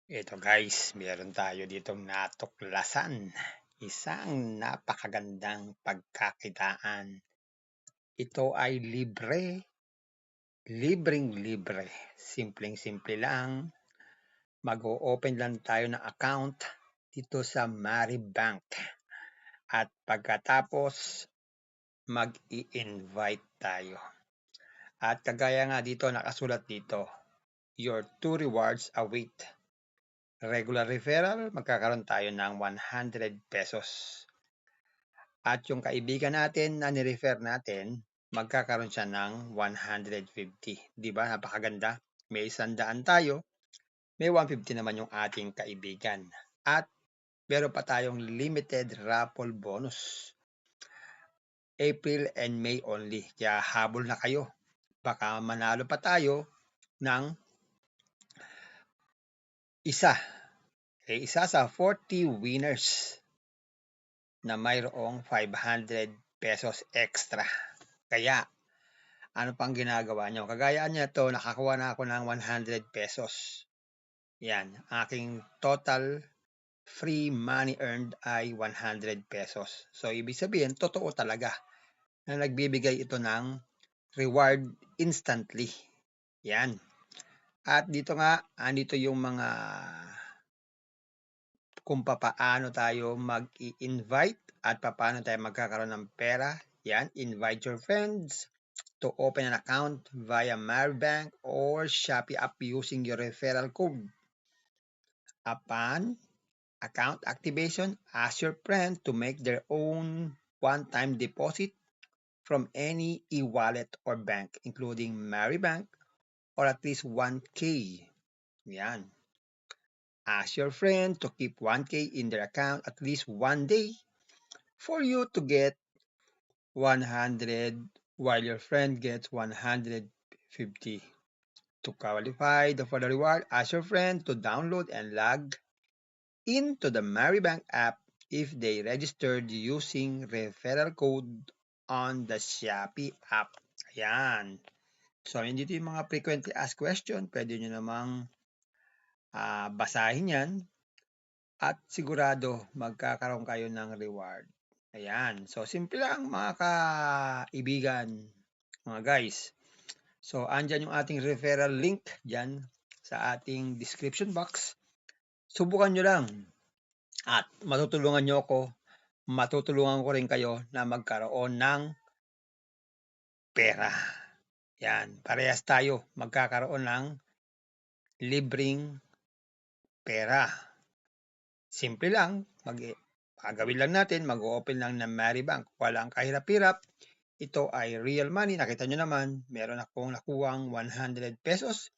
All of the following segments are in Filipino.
Ito guys, meron tayo ditong natuklasan. Isang napakagandang pagkakitaan. Ito ay libre, libreng-libre. Simpleng-simple lang. Mag-o-open lang tayo ng account dito sa Maribank. At pagkatapos, mag-i-invite tayo. At kagaya nga dito, nakasulat dito, your 2 rewards await. Regular referral, magkakaroon tayo ng 100 pesos. At yung kaibigan natin na ni-refer natin, magkakaroon siya ng 150. Di ba? Napakaganda. May 100 tayo, may 150 naman yung ating kaibigan. At meron pa tayong limited raffle bonus. April and May only. Kaya habol na kayo. Baka manalo pa tayo ng isa. Isa sa 40 winners na mayroong 500 pesos extra. Kaya, ano pang ginagawa nyo? Kagaya niya to, nakakuha na ako ng 100 pesos. Yan, aking total free money earned ay 100 pesos. So, ibig sabihin, totoo talaga na nagbibigay ito ng reward instantly. Yan. At dito nga, andito yung mga kung paano tayo mag-i-invite at paano tayo magkakaroon ng pera. Yan, invite your friends to open an account via Maribank or Shopee app using your referral code. Upon account activation, ask your friend to make their own one-time deposit from any e-wallet or bank, including Maribank, or at least 1K. Yan. Ask your friend to keep 1K in their account at least one day for you to get 100 while your friend gets 150. To qualify for the reward, ask your friend to download and log into the Maribank app if they registered using referral code on the Shopee app. Ayan. So, hindi dito yung mga frequently asked question. Pwede nyo namang basahin yan at sigurado magkakaroon kayo ng reward. Ayan. So, simple lang mga kaibigan, mga guys. So, andyan yung ating referral link dyan sa ating description box. Subukan nyo lang. At matutulungan nyo ako, matutulungan ko rin kayo na magkaroon ng pera. Yan. Parehas tayo magkakaroon ng libreng pera. Simple lang. Gagawin lang natin, mag-open lang ng Maribank. Walang kahirap-hirap. Ito ay real money. Nakita nyo naman, meron akong nakuwang 100 pesos.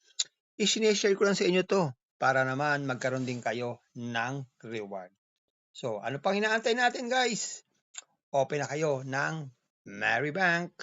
I-share ko lang sa inyo to para naman magkaroon din kayo ng reward. So, ano pang inaantay natin guys? Open na kayo ng Maribank.